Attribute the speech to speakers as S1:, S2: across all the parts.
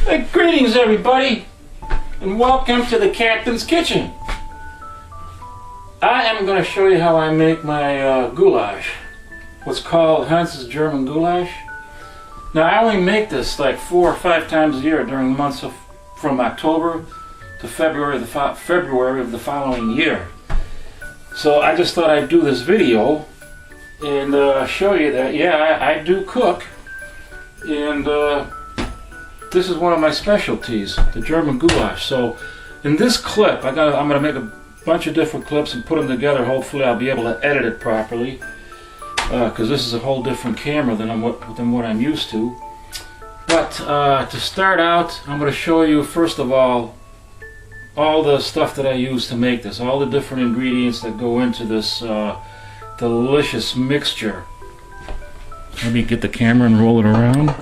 S1: Greetings everybody, and welcome to the Captain's Kitchen. I am going to show you how I make my goulash, what's called Hans's German Goulash. Now I only make this like 4 or 5 times a year during the months of from October to February of the following year. So I just thought I'd do this video and show you that I do cook, and this is one of my specialties, the German Goulash. So in this clip, I'm going to make a bunch of different clips and put them together. Hopefully I'll be able to edit it properly, because this is a whole different camera than what I'm used to. But to start out, I'm going to show you first of all the stuff that I use to make this, all the different ingredients that go into this delicious mixture. Let me get the camera and roll it around.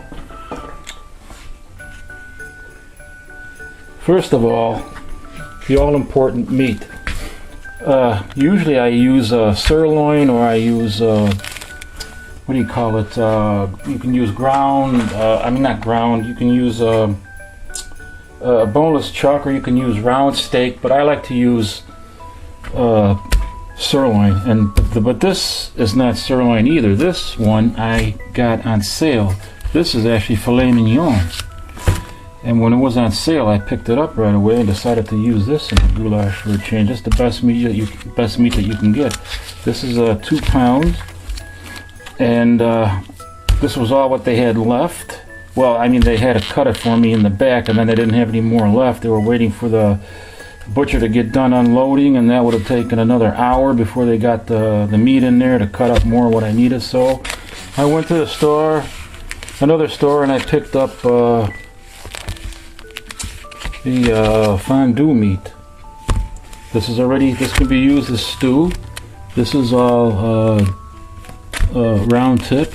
S1: First of all, the all-important meat. Usually I use sirloin, or I use what do you call it? You can use ground. I mean, not ground. You can use a boneless chuck, or you can use round steak. But I like to use sirloin. But this is not sirloin either. This one I got on sale. This is actually filet mignon. And when it was on sale, I picked it up right away and decided to use this in the goulash for a change. It's the best meat that you can get. This is 2 pounds, and this was all what they had left. Well, I mean, they had to cut it for me in the back, and then they didn't have any more left. They were waiting for the butcher to get done unloading, and that would have taken another hour before they got the meat in there to cut up more of what I needed. So I went to the store, another store, and I picked up the fondue meat. This can be used as stew. This is all round tip,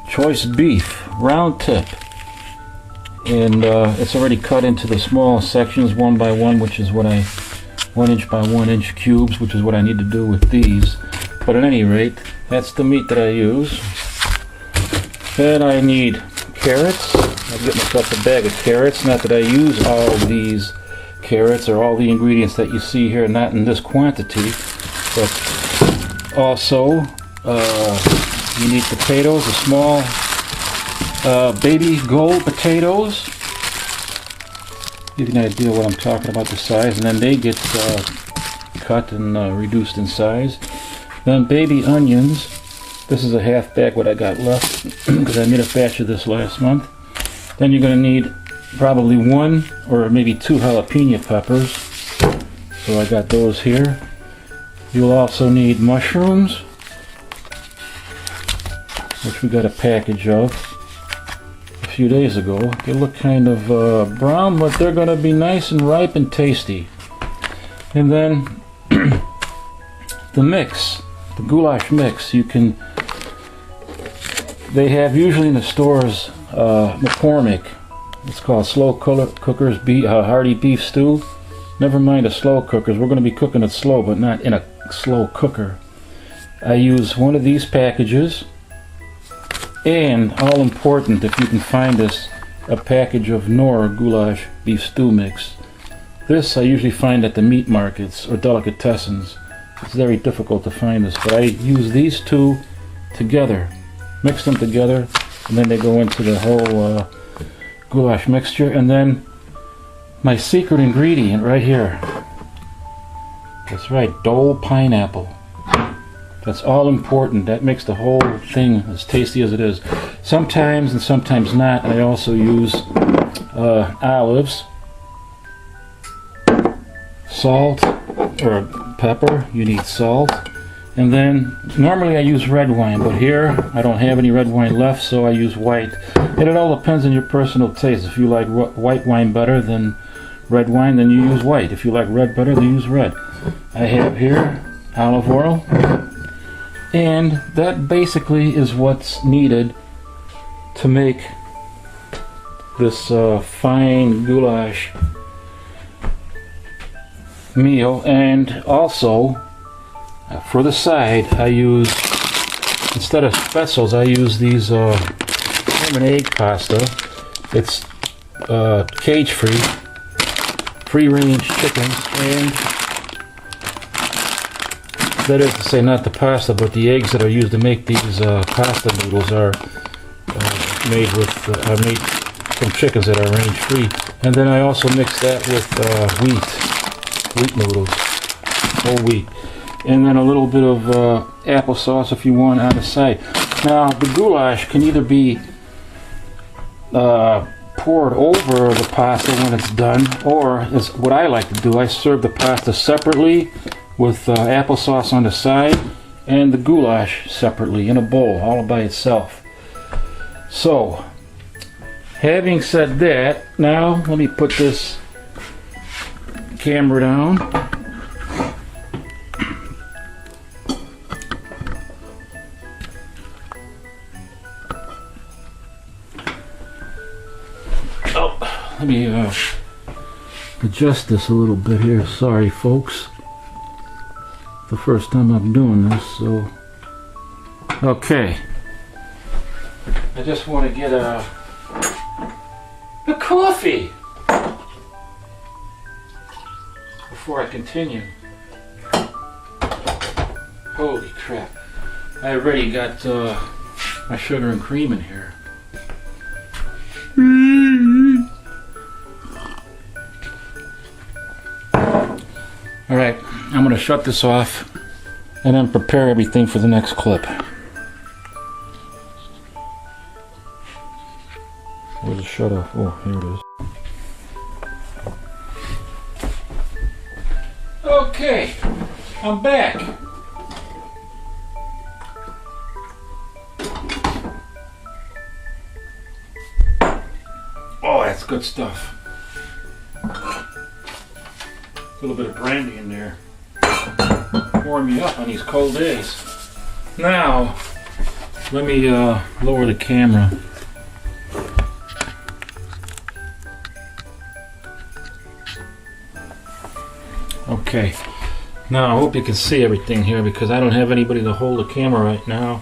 S1: choice beef, round tip, and it's already cut into the small sections 1 by 1, which is what 1 inch by 1 inch cubes, which is what I need to do with these. But at any rate, that's the meat that I use. Then I need carrots. I'll get myself a bag of carrots. Not that I use all of these carrots or all the ingredients that you see here, not in this quantity, but also you need potatoes, the small baby gold potatoes. Give you an idea what I'm talking about, the size, and then they get cut and reduced in size. Then baby onions. This is a half bag what I got left because I made a batch of this last month. Then you're going to need probably 1 or maybe 2 jalapeno peppers. So I got those here. You'll also need mushrooms, which we got a package of a few days ago. They look kind of brown, but they're going to be nice and ripe and tasty. And then the mix, the goulash mix, they have usually in the stores McCormick. It's called slow cookers hearty beef stew. Never mind the slow cookers. We're going to be cooking it slow, but not in a slow cooker. I use one of these packages, and all important, if you can find this, a package of Knorr goulash beef stew mix. This I usually find at the meat markets or delicatessens. It's very difficult to find this, but I use these two together, mix them together, and then they go into the whole goulash mixture. And then my secret ingredient right here, that's right, Dole pineapple. That's all important. That makes the whole thing as tasty as it is. Sometimes and sometimes not. I also use olives, salt, or pepper. You need salt. And then normally I use red wine, but here I don't have any red wine left, so I use white. And it all depends on your personal taste. If you like white wine better than red wine, then you use white. If you like red better, then use red. I have here olive oil, and that basically is what's needed to make this fine goulash meal. And also for the side, I use, instead of spetzels, I use these ham and egg pasta. It's cage-free, free-range chickens, and that is to say, not the pasta, but the eggs that are used to make these pasta noodles are made from chickens that are range-free. And then I also mix that with wheat noodles, whole wheat, and then a little bit of applesauce if you want on the side. Now the goulash can either be poured over the pasta when it's done, or is what I like to do. I serve the pasta separately with applesauce on the side, and the goulash separately in a bowl, all by itself. So, having said that, now let me put this camera down. Oh, let me adjust this a little bit here. Sorry, folks. The first time I'm doing this, so okay. I just want to get a coffee before I continue. Holy crap! I already got my sugar and cream in here. All right, I'm going to shut this off and then prepare everything for the next clip. Where's the shut off? Oh, here it is. Okay, I'm back. Oh, that's good stuff. A little bit of brandy in there. Warm me up on these cold days. Now, let me lower the camera. Okay. Now, I hope you can see everything here because I don't have anybody to hold the camera right now.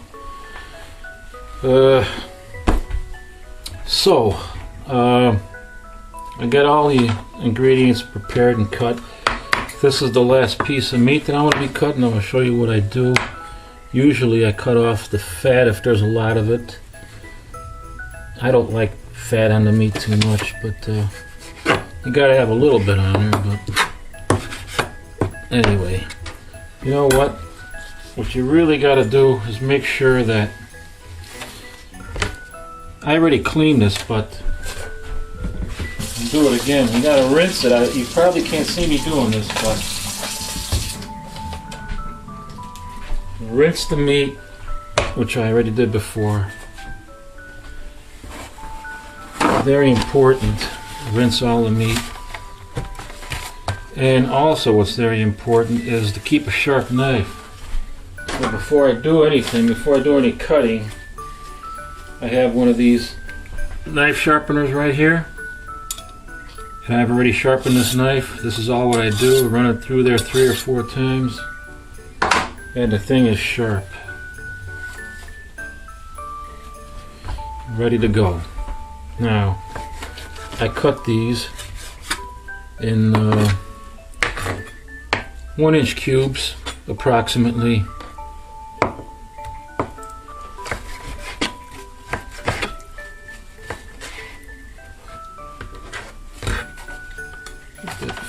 S1: I got all the ingredients prepared and cut. This is the last piece of meat that I'm going to be cutting. I'm going to show you what I do. Usually I cut off the fat if there's a lot of it. I don't like fat on the meat too much, but you got to have a little bit on there. But anyway, you know what? What you really got to do is make sure that I already cleaned this, but do it again. You gotta rinse it. You probably can't see me doing this, but rinse the meat, which I already did before. Very important. Rinse all the meat. And also what's very important is to keep a sharp knife. So before I do anything, before I do any cutting, I have one of these knife sharpeners right here. And I've already sharpened this knife. This is all what I do. Run it through there 3 or 4 times. And the thing is sharp. Ready to go. Now, I cut these in 1-inch cubes, approximately.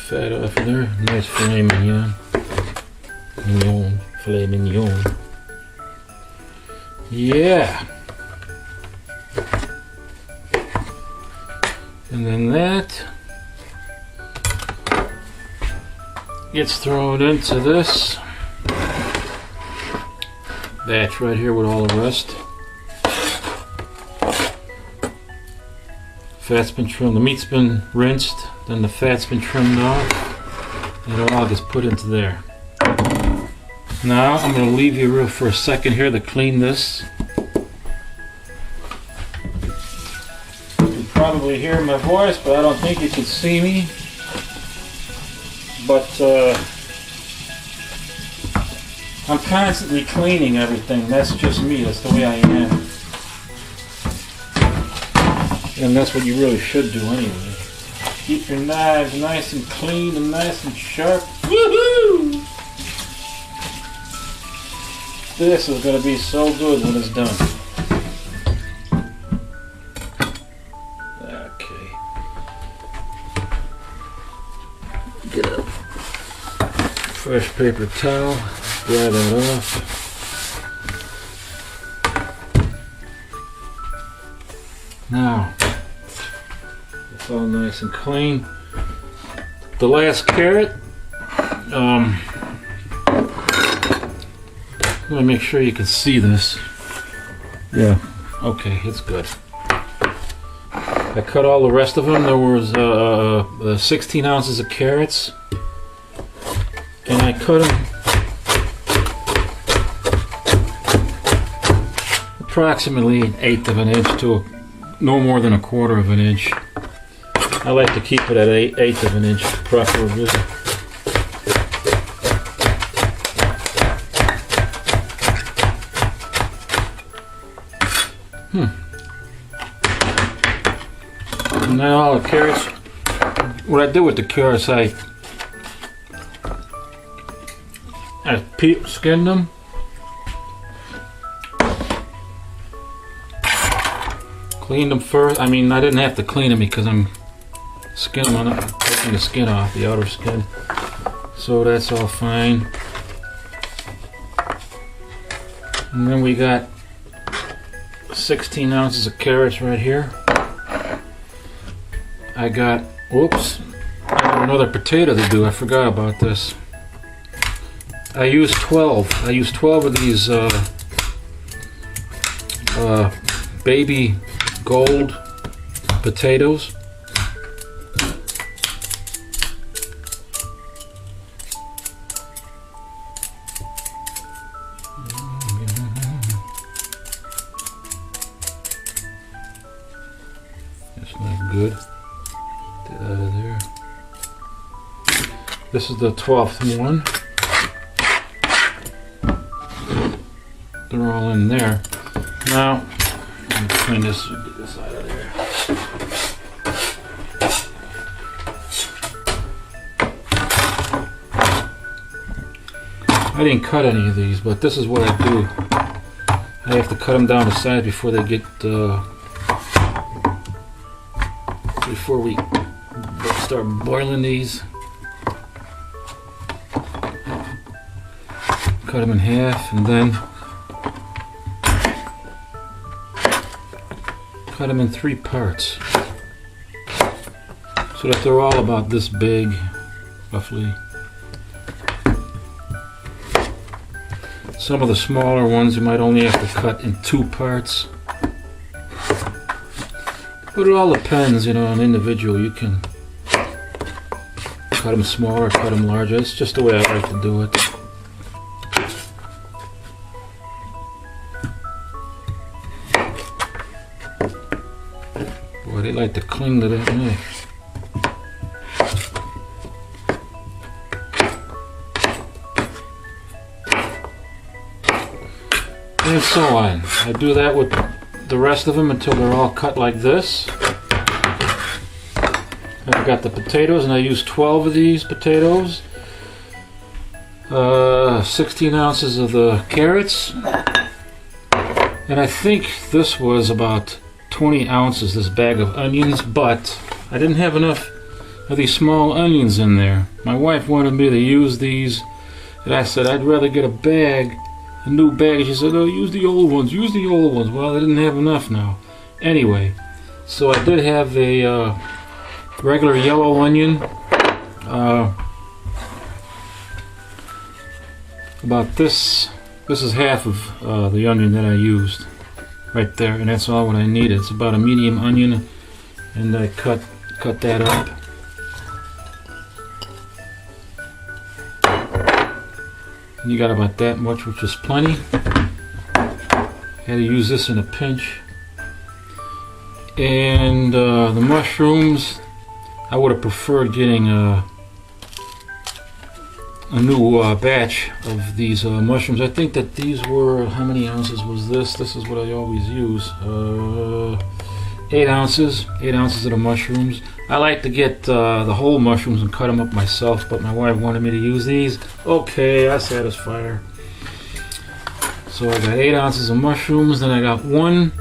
S1: Fat off there, nice filet mignon. Filet mignon. Yeah. And then that gets thrown into this batch right here with all the rest. Fat's been trimmed, the meat's been rinsed, then the fat's been trimmed off, and it all gets put into there. Now I'm going to leave you for a second here to clean this. You can probably hear my voice, but I don't think you can see me. But I'm constantly cleaning everything. That's just me. That's the way I am. And that's what you really should do anyway. Keep your knives nice and clean and nice and sharp. Woohoo! This is going to be so good when it's done. Okay. Get a fresh paper towel. Dry that off. Now, it's all nice and clean. The last carrot, let me make sure you can see this. Yeah, okay, it's good. I cut all the rest of them. There was 16 ounces of carrots, and I cut them approximately 1/8 of an inch to no more than 1/4 of an inch. I like to keep it at 1/8 of an inch preferably. And now all the carrots, what I did with the carrots, I skinned them. Cleaned them first. I mean, I didn't have to clean them because I'm taking the skin off, the outer skin. So that's all fine. And then we got 16 ounces of carrots right here. I got, whoops, I got another potato to do. I forgot about this. I used 12. I used 12 of these baby gold potatoes. That's not good. Get out of there. This is the 12th one. They're all in there. Now, let me clean this, get this out of there. I didn't cut any of these, but this is what I do. I have to cut them down to size before they get, before we start boiling these. Cut them in half and then cut them in 3 parts so that they're all about this big, roughly. Some of the smaller ones you might only have to cut in 2 parts. But it all depends, you know, on individual. You can cut them smaller, cut them larger. It's just the way I like to do it. Boy, they like to cling to that knife. And so on. I do that with the rest of them until they're all cut like this. I've got the potatoes, and I use 12 of these potatoes. 16 ounces of the carrots. And I think this was about 20 ounces, this bag of onions, but I didn't have enough of these small onions in there. My wife wanted me to use these, and I said I'd rather get a new bag. She said, oh, use the old ones, use the old ones. Well, I didn't have enough now. Anyway, so I did have a regular yellow onion, about this is half of the onion that I used right there, and that's all what I needed. It's about a medium onion, and I cut that up. And you got about that much, which is plenty. Had to use this in a pinch. And the mushrooms, I would have preferred getting a new batch of these mushrooms. I think that these were, how many ounces was this? This is what I always use. 8 ounces of the mushrooms. I like to get the whole mushrooms and cut them up myself, but my wife wanted me to use these. Okay, I satisfy her. So I got 8 ounces of mushrooms, then I got 1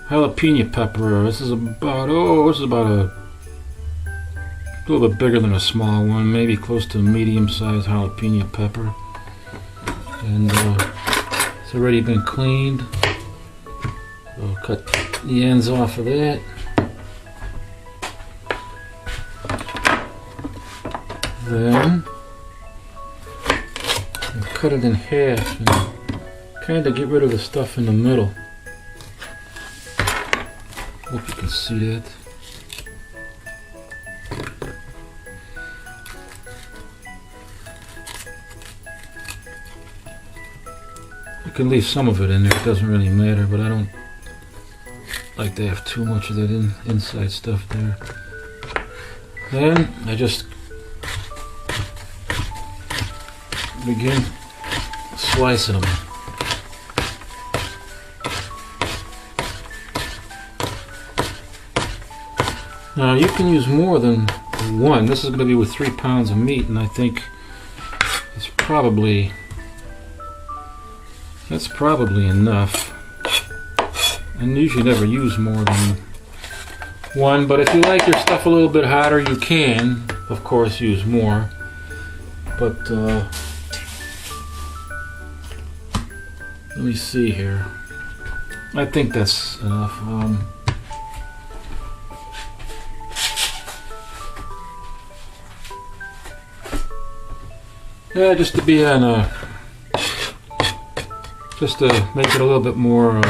S1: jalapeno pepper. This is about a little bit bigger than a small one, maybe close to a medium-sized jalapeno pepper. And it's already been cleaned. I'll cut the ends off of that. Then I'll cut it in half and kind of get rid of the stuff in the middle. Hope you can see that. You can leave some of it in there, it doesn't really matter, but I don't like to have too much of that inside stuff there. Then I just begin slicing them. Now you can use more than one. This is going to be with 3 pounds of meat, and I think that's probably enough. And usually never use more than one, but if you like your stuff a little bit hotter, you can, of course, use more. But let me see here. I think that's enough. Yeah, just to be on just to make it a little bit more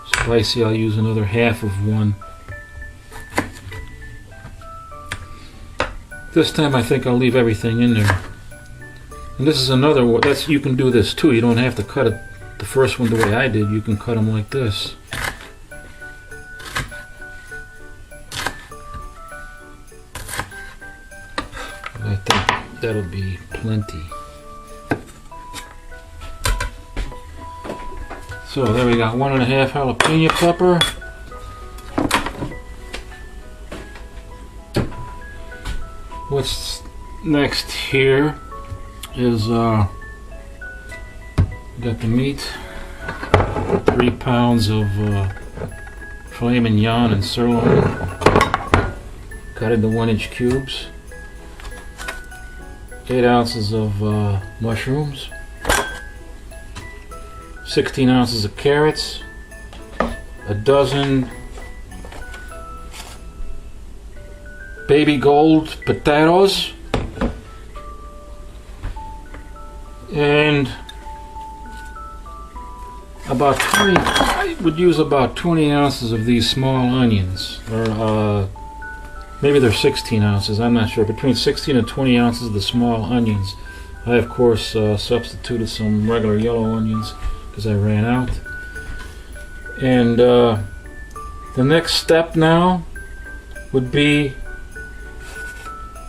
S1: spicy, I'll use another half of one. This time I think I'll leave everything in there. And this is another one. You can do this too. You don't have to cut it the first one the way I did. You can cut them like this. I think that'll be plenty. So there we got 1.5 jalapeno pepper. What's next here is got the meat, 3 pounds of filet mignon and sirloin, cut into 1-inch cubes, 8 ounces of mushrooms, 16 ounces of carrots, a dozen baby gold potatoes, and about 20, I would use about 20 ounces of these small onions, or maybe they're 16 ounces, I'm not sure, between 16 and 20 ounces of the small onions. I of course substituted some regular yellow onions because I ran out. And the next step now would be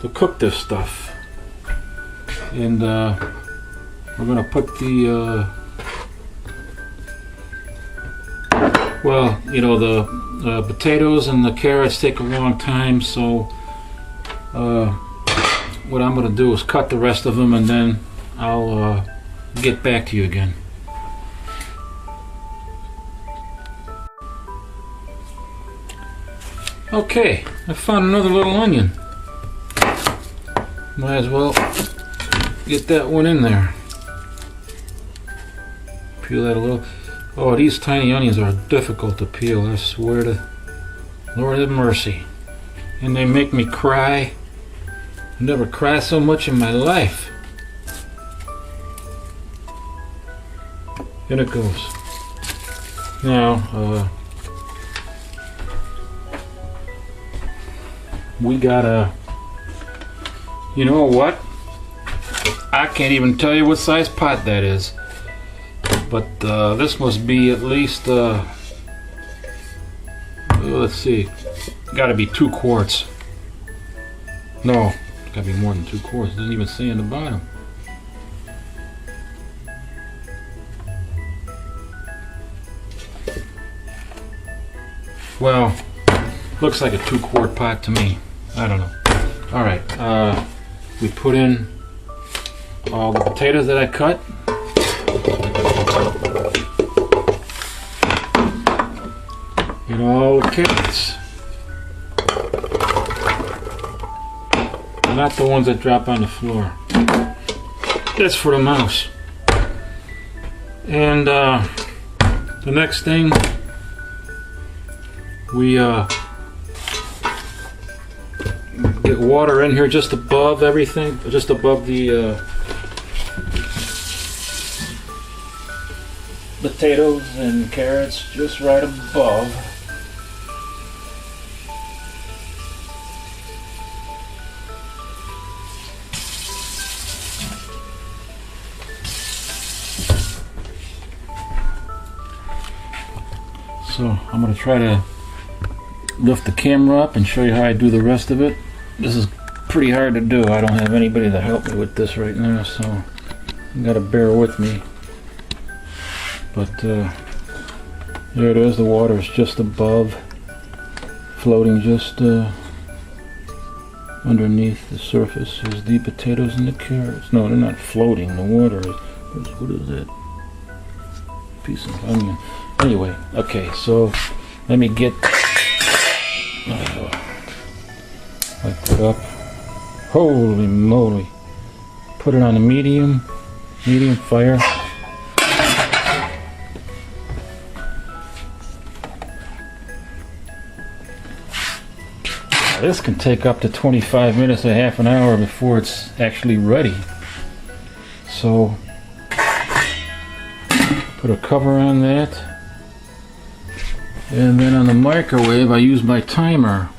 S1: to cook this stuff. And we're going to put the well, you know, the potatoes and the carrots take a long time, so what I'm going to do is cut the rest of them, and then I'll get back to you again. Okay, I found another little onion. Might as well get that one in there. Peel that a little. Oh, these tiny onions are difficult to peel, I swear to Lord have mercy. And they make me cry. I've never cried so much in my life. In it goes. Now, we gotta, you know what? I can't even tell you what size pot that is. But this must be at least, let's see, gotta be 2 quarts. No, it's gotta be more than 2 quarts. It doesn't even say in the bottom. Well, looks like a 2-quart pot to me. I don't know. All right, we put in all the potatoes that I cut. And all the carrots. Not the ones that drop on the floor. That's for the mouse. And the next thing, we get water in here just above everything, just above the potatoes and carrots, just right above. So I'm going to try to lift the camera up and show you how I do the rest of it. This is pretty hard to do. I don't have anybody to help me with this right now, so you got to bear with me. But there it is. The water is just above, floating just underneath the surface is the potatoes and the carrots. No, they're not floating. The water is, what is that? Piece of onion. Anyway, okay, so let me get light that up. Holy moly. Put it on a medium fire. This can take up to 25 minutes to half an hour before it's actually ready. So put a cover on that. And then on the microwave, I use my timer.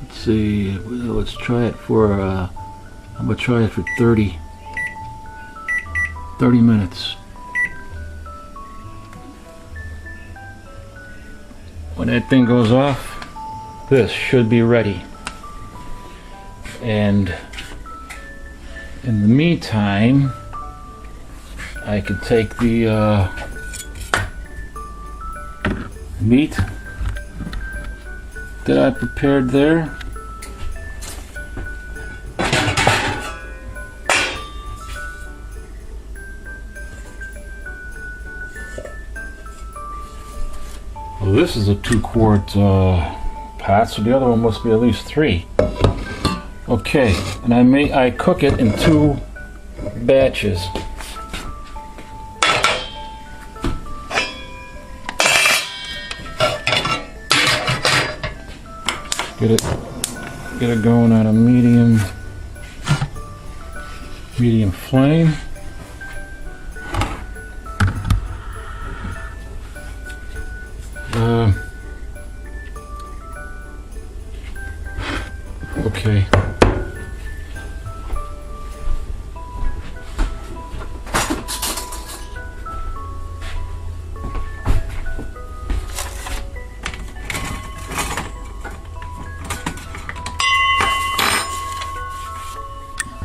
S1: Let's see, let's try it for, I'm going to try it for 30 minutes. When that thing goes off, this should be ready. And in the meantime, I can take the meat that I prepared there. Well, this is a 2-quart pot, so the other one must be at least 3. Okay, and I cook it in 2 batches. Get it going on a medium flame. Okay.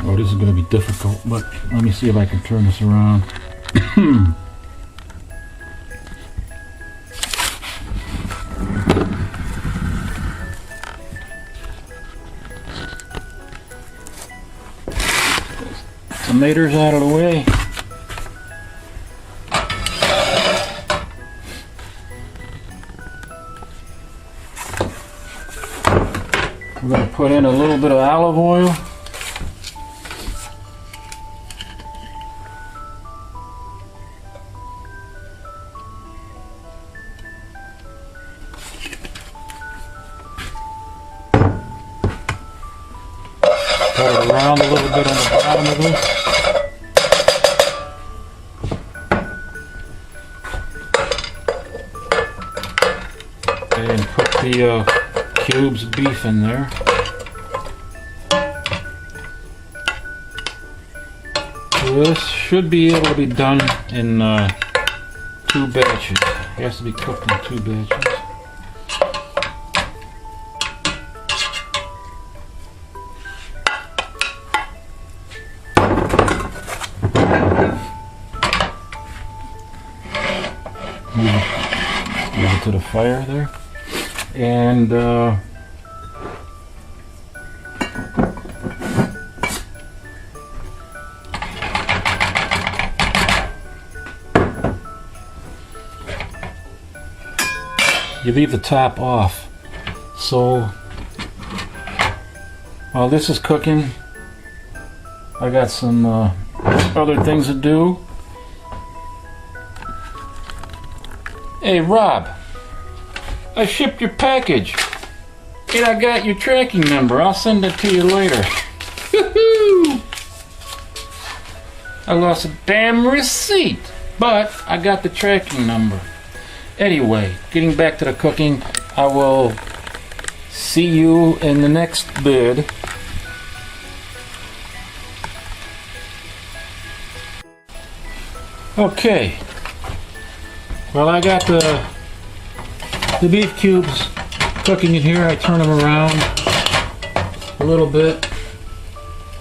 S1: Oh, this is going to be difficult, but let me see if I can turn this around. Tomatoes out of the way. We're going to put in a little bit of olive oil. Put it around a little bit on the bottom of this. And put the cubes of beef in there. So this should be able to be done in 2 batches. It has to be cooked in 2 batches. Give it to the fire there. And you leave the top off. So while this is cooking, I got some other things to do. Hey Rob, I shipped your package and I got your tracking number. I'll send it to you later. I lost a damn receipt, but I got the tracking number. Anyway, getting back to the cooking, I will see you in the next vid. Okay. Well, I got the beef cubes cooking in here. I turn them around a little bit.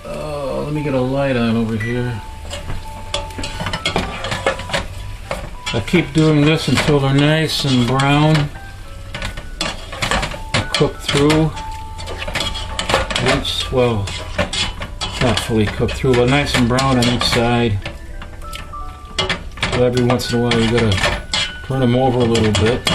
S1: Let me get a light on over here. I keep doing this until they're nice and brown and cooked through. Well, not fully cooked through, but nice and brown on each side. So every once in a while you gotta turn them over a little bit.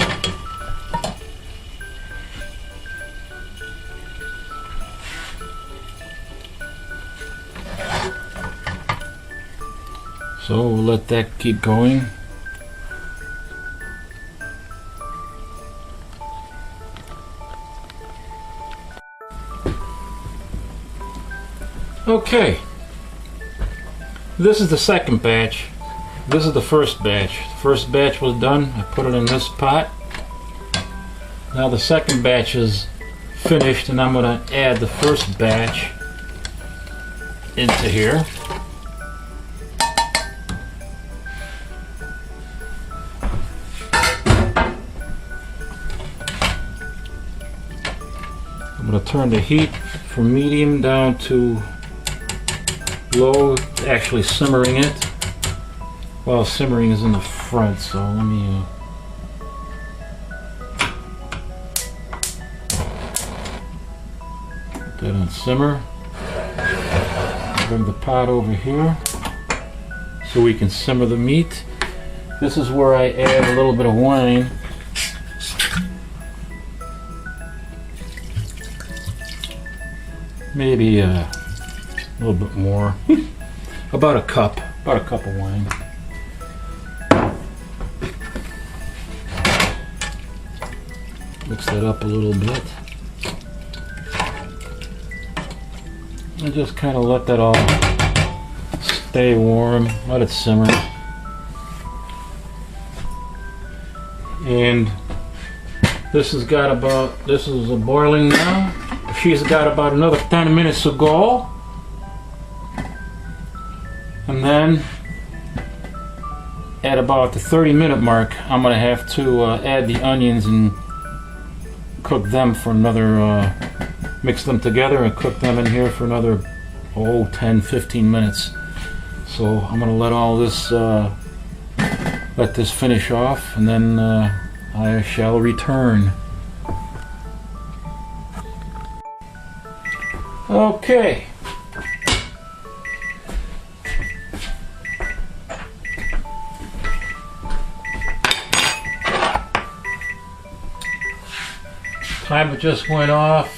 S1: So we'll let that keep going. Okay, this is the second batch. This is the first batch. The first batch was done. I put it in this pot. Now the second batch is finished, and I'm going to add the first batch into here. I'm going to turn the heat from medium down to low, actually simmering it. Well, simmering is in the front, so let me put that on simmer. Bring the pot over here so we can simmer the meat. This is where I add a little bit of wine. Maybe a little bit more. About a cup of wine. Mix that up a little bit. And just kind of let that all stay warm. Let it simmer. And this is boiling now. She's got about another 10 minutes to go. And then at about the 30-minute mark, I'm going to have to add the onions and cook them for another, mix them together and cook them in here for another 10-15 minutes. So I'm going to let all this let this finish off, and then I shall return. Okay. Timer just went off.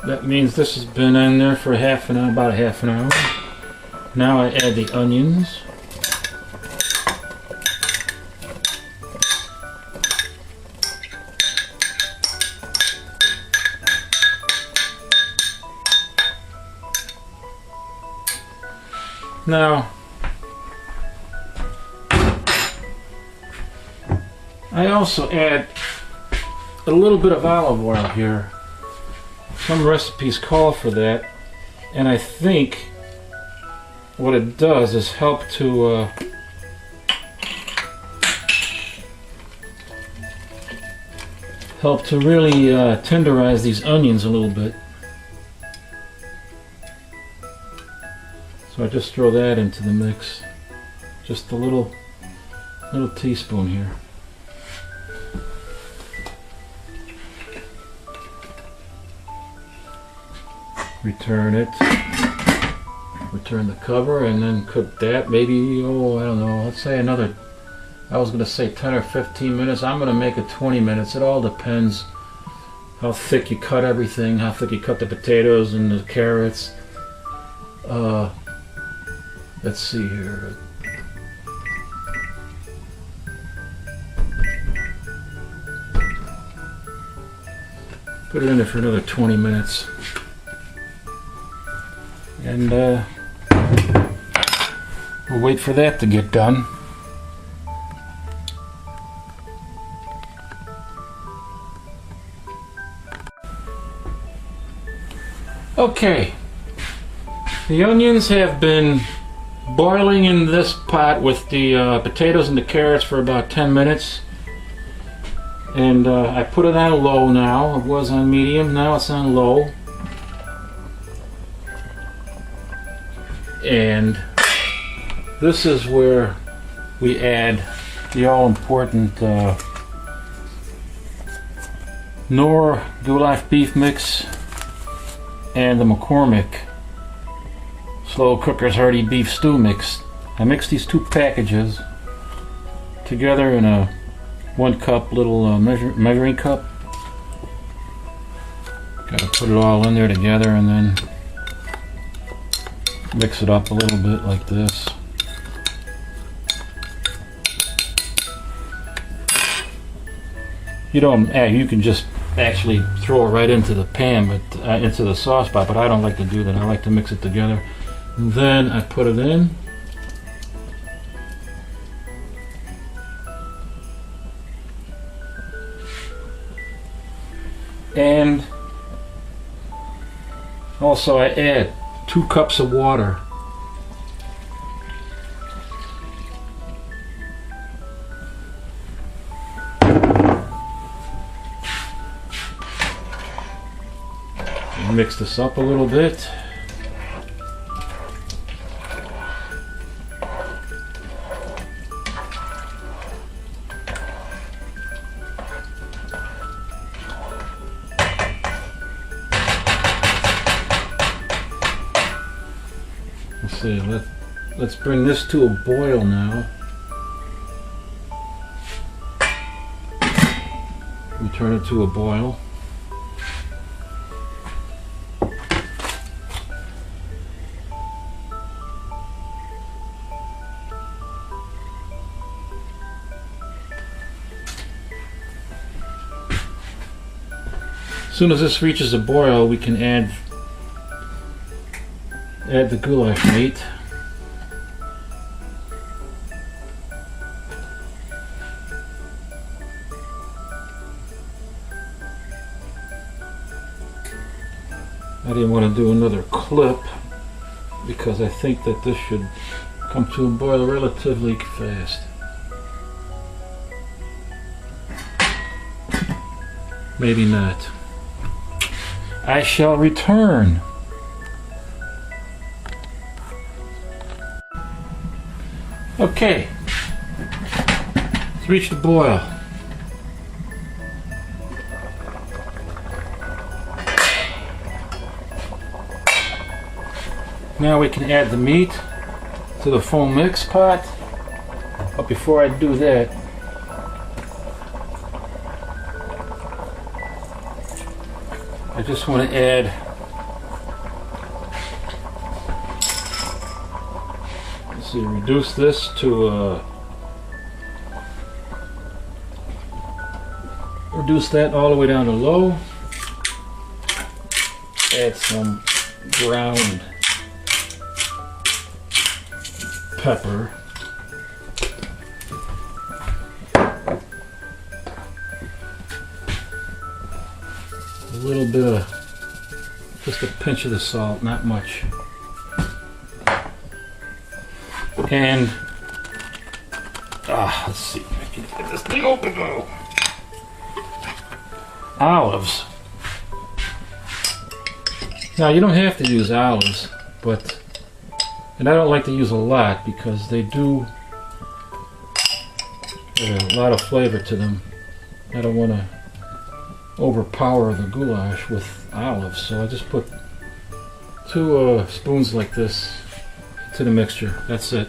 S1: That means this has been in there for half an hour, about a half an hour. Now I add the onions. Now, I also add a little bit of olive oil here. Some recipes call for that, and I think what it does is help to really tenderize these onions a little bit. So I just throw that into the mix. Just a little teaspoon here. Return it. Return the cover and then cook that. Maybe, oh, I don't know, let's say another, I was going to say 10 or 15 minutes. I'm going to make it 20 minutes. It all depends how thick you cut everything, how thick you cut the potatoes and the carrots. Let's see here. Put it in there for another 20 minutes. And we'll wait for that to get done. Okay, the onions have been boiling in this pot with the potatoes and the carrots for about 10 minutes. And I put it on low now. It was on medium, now it's on low. And this is where we add the all-important German Goulash beef mix and the McCormick Slow Cooker's Hearty Beef Stew mix. I mixed these two packages together in a 1 cup little measuring cup. Gotta put it all in there together and then mix it up a little bit like this. You don't, you can just actually throw it right into the pan, but into the sauce pot, but I don't like to do that. I like to mix it together. And then I put it in. And also I add 2 cups of water. Mix this up a little bit. Let's see, let's bring this to a boil now. We turn it to a boil. As soon as this reaches a boil, we can add the goulash meat. I didn't want to do another clip because I think that this should come to a boil relatively fast. Maybe not. I shall return. Okay, it's reached a boil. Now we can add the meat to the foam mix pot. But before I do that, I just want to add reduce this to reduce that all the way down to low. Add some ground pepper. A little bit of, just a pinch of the salt, not much. And let's see if I can get this thing open. Oh. Olives. Now you don't have to use olives, but And I don't like to use a lot because they do have a lot of flavor to them. I don't want to overpower the goulash with olives, so I just put 2 spoons like this to the mixture. That's it.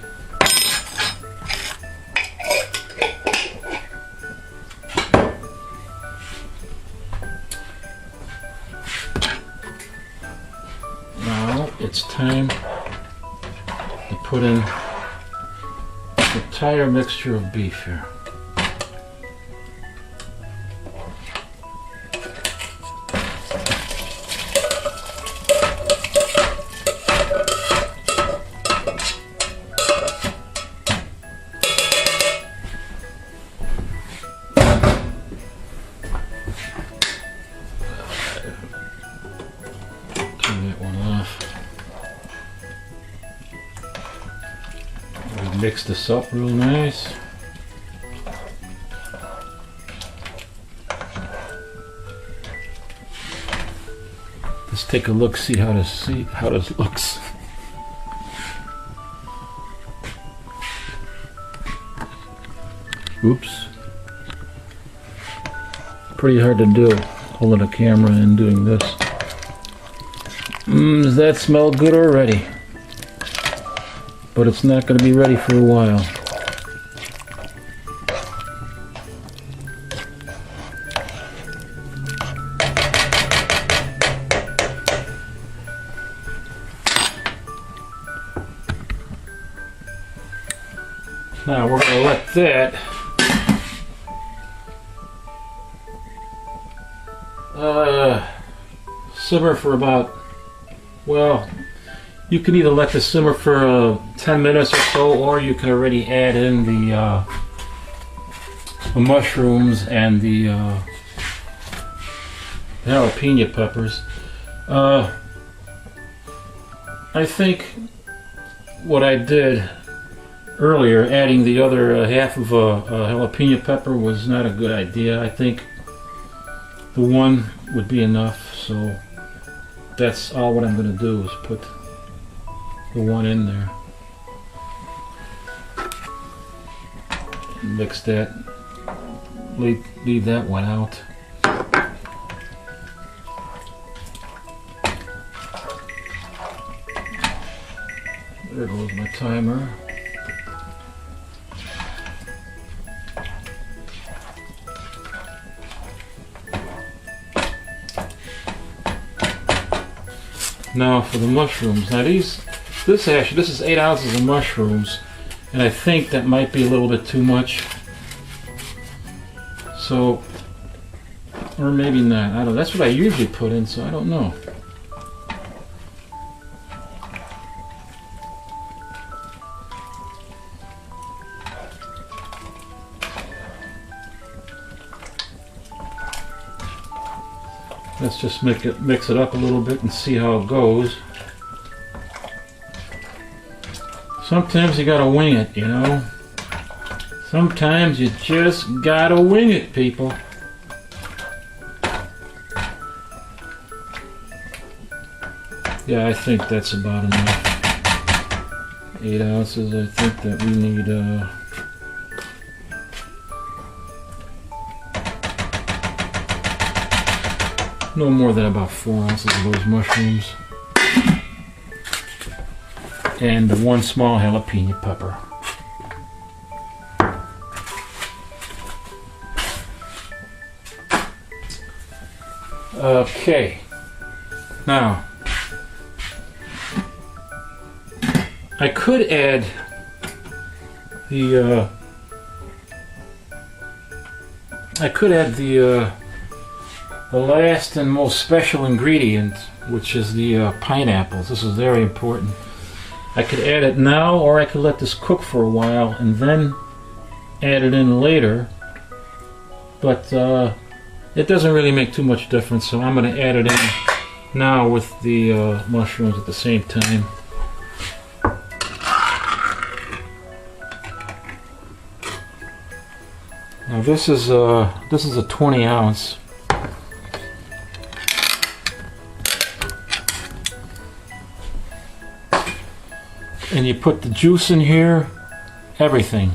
S1: Now it's time to put in the entire mixture of beef here. Mix this up real nice. Let's take a look, see how this looks. Oops. Pretty hard to do, holding a camera and doing this. Does that smell good already? But it's not going to be ready for a while. Now we're going to let that simmer for about, well, you can either let this simmer for 10 minutes or so, or you can already add in the mushrooms and the jalapeno peppers. I think what I did earlier, adding the other half of a jalapeno pepper, was not a good idea. I think the one would be enough, so that's all what I'm going to do is put the one in there. Mix that, leave that one out. There goes my timer. Now for the mushrooms. Now this is 8 ounces of mushrooms, and I think that might be a little bit too much. So, or maybe not. I don't know. That's what I usually put in, so I don't know. Let's just mix it up a little bit and see how it goes. Sometimes you gotta wing it, you know. Sometimes you just gotta wing it, people. Yeah, I think that's about enough. 8 ounces, I think that we need no more than about 4 ounces of those mushrooms. And 1 small jalapeno pepper. Okay. Now, I could add the the last and most special ingredient, which is the pineapples. This is very important. I could add it now, or I could let this cook for a while and then add it in later. But it doesn't really make too much difference, so I'm going to add it in now with the mushrooms at the same time. Now this is a 20 ounce. and you put the juice in here, everything.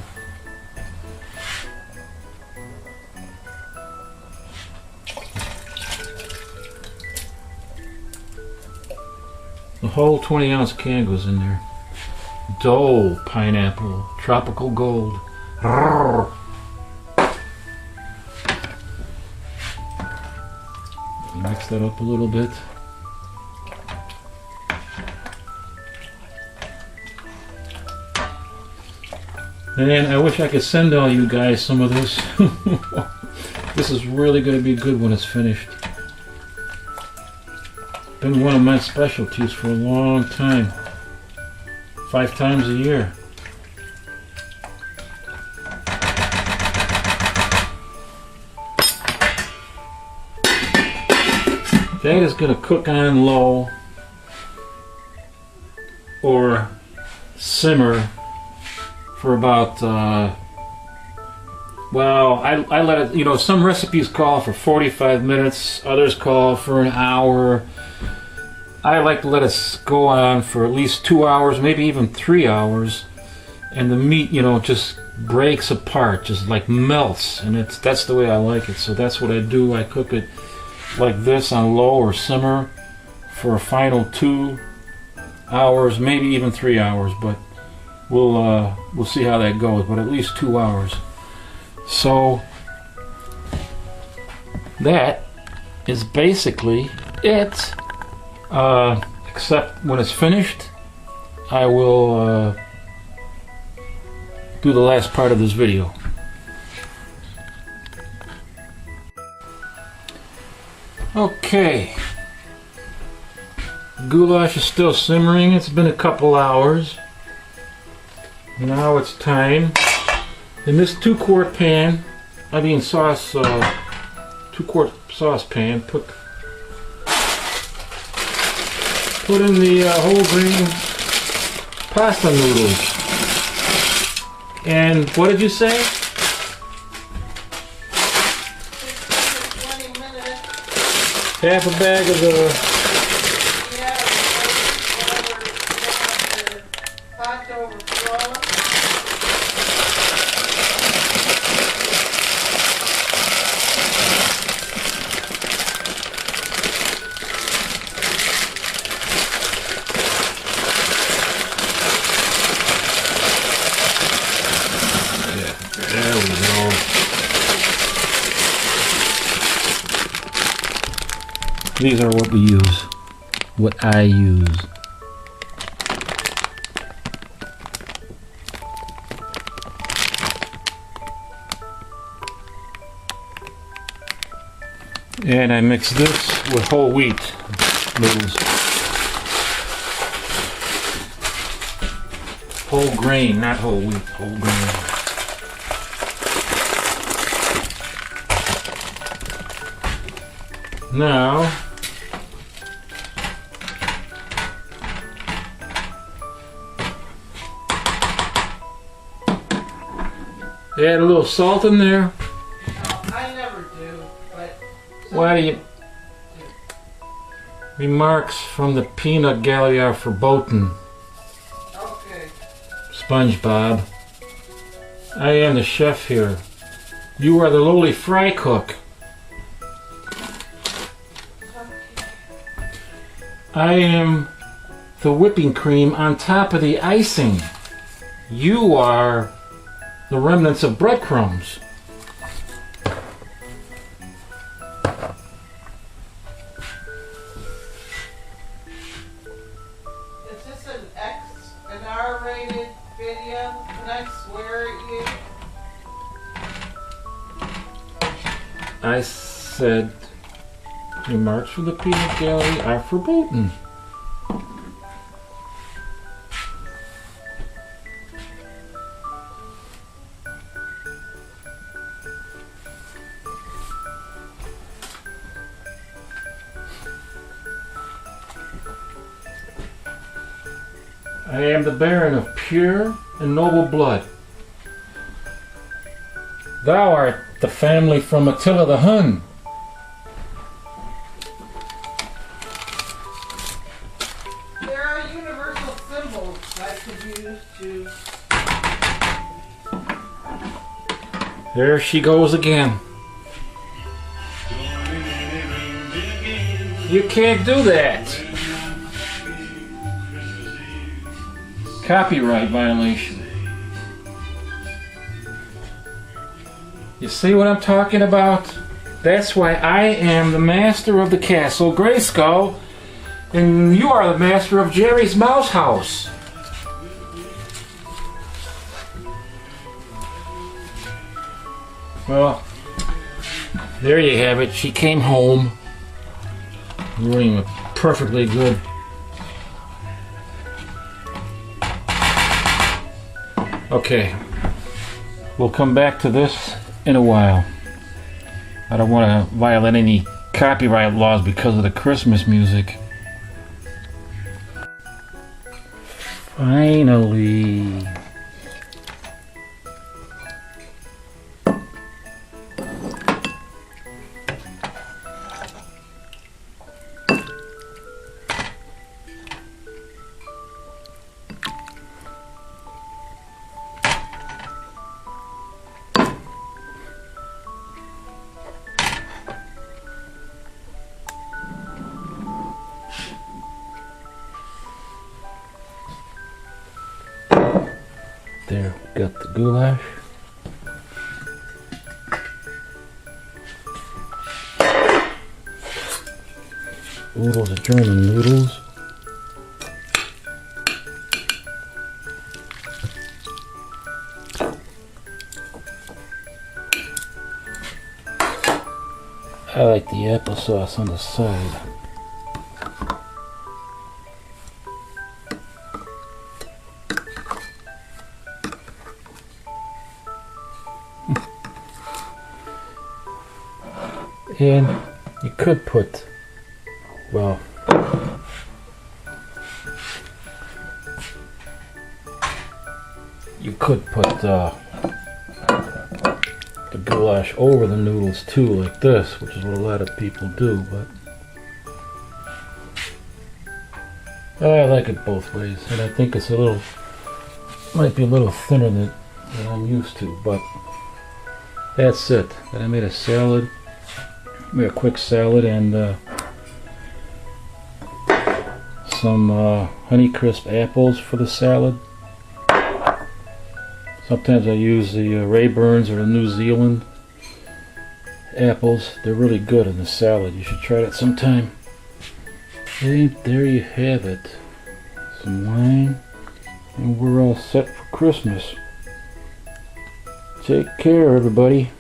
S1: The whole 20-ounce can goes in there. Dole pineapple, tropical gold. Mix that up a little bit. And I wish I could send all you guys some of this. This is really going to be good when it's finished. Been one of my specialties for a long time. 5 times a year. That is going to cook on low or simmer for about, well, I let it, you know, some recipes call for 45 minutes, others call for an hour. I like to let it go on for at least 2 hours, maybe even 3 hours, and the meat, you know, just breaks apart, just like melts, and that's the way I like it. So that's what I do. I cook it like this on low or simmer for a final 2 hours, maybe even 3 hours, but we'll see how that goes, but at least 2 hours. So that is basically it. Except when it's finished, I will do the last part of this video. Okay, goulash is still simmering. It's been a couple hours. Now it's time. In this 2-quart pan, sauce, 2-quart saucepan, put in the whole grain pasta noodles. And what did you say?
S2: 20 minutes.
S1: Half a bag of the...
S2: Yeah, pot to overflow.
S1: There we go. These are what we use. What I use. And I mix this with whole wheat noodles. Whole grain, not whole wheat, whole grain. Now, add a little salt in there.
S2: No, I never do, but...
S1: Why do you... Remarks from the peanut gallery are verboten.
S2: Okay.
S1: SpongeBob. I am the chef here. You are the lowly fry cook. I am the whipping cream on top of the icing. You are the remnants of breadcrumbs.
S2: Is this an R-rated video? Can I swear at you?
S1: I said remarks from the peanut gallery are verboten. I am the Baron of pure and noble blood. Thou art the family from Attila the Hun.
S2: There are universal symbols I could use
S1: There she goes again. You can't do that. Copyright violation. You see what I'm talking about? That's why I am the master of the castle Grayskull, and you are the master of Jerry's Mouse House. Well, there you have it. She came home wearing a perfectly good Okay, we'll come back to this in a while. I don't want to violate any copyright laws because of the Christmas music. Finally. There, we got the goulash. Noodles are German noodles. I like the applesauce on the side. And you could put, well, you could put the goulash over the noodles too, like this, which is what a lot of people do, but I like it both ways, and I think it's a little, might be a little thinner than I'm used to, but that's it. And I made a salad. Made a quick salad and some Honeycrisp apples for the salad. Sometimes I use the Rayburns or the New Zealand apples. They're really good in the salad. You should try that sometime. And there you have it. Some wine. And we're all set for Christmas. Take care, everybody.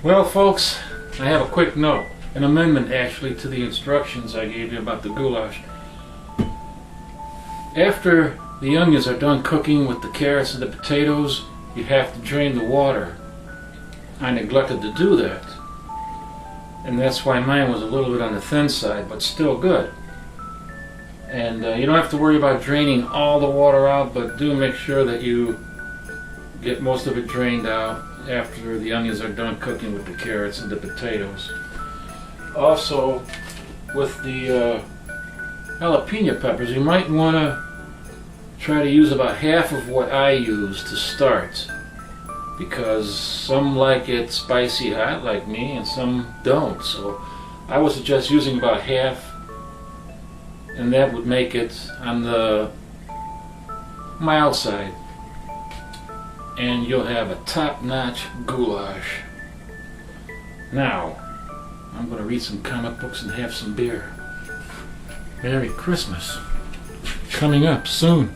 S1: Well, folks, I have a quick note, an amendment actually to the instructions I gave you about the goulash. After the onions are done cooking with the carrots and the potatoes, you have to drain the water. I neglected to do that, and that's why mine was a little bit on the thin side, but still good. And you don't have to worry about draining all the water out, but do make sure that you get most of it drained out after the onions are done cooking with the carrots and the potatoes. Also, with the jalapeno peppers, you might want to try to use about half of what I use to start, because some like it spicy hot like me and some don't, so I would suggest using about half, and that would make it on the mild side. And you'll have a top-notch goulash. Now, I'm going to read some comic books and have some beer. Merry Christmas. Coming up soon.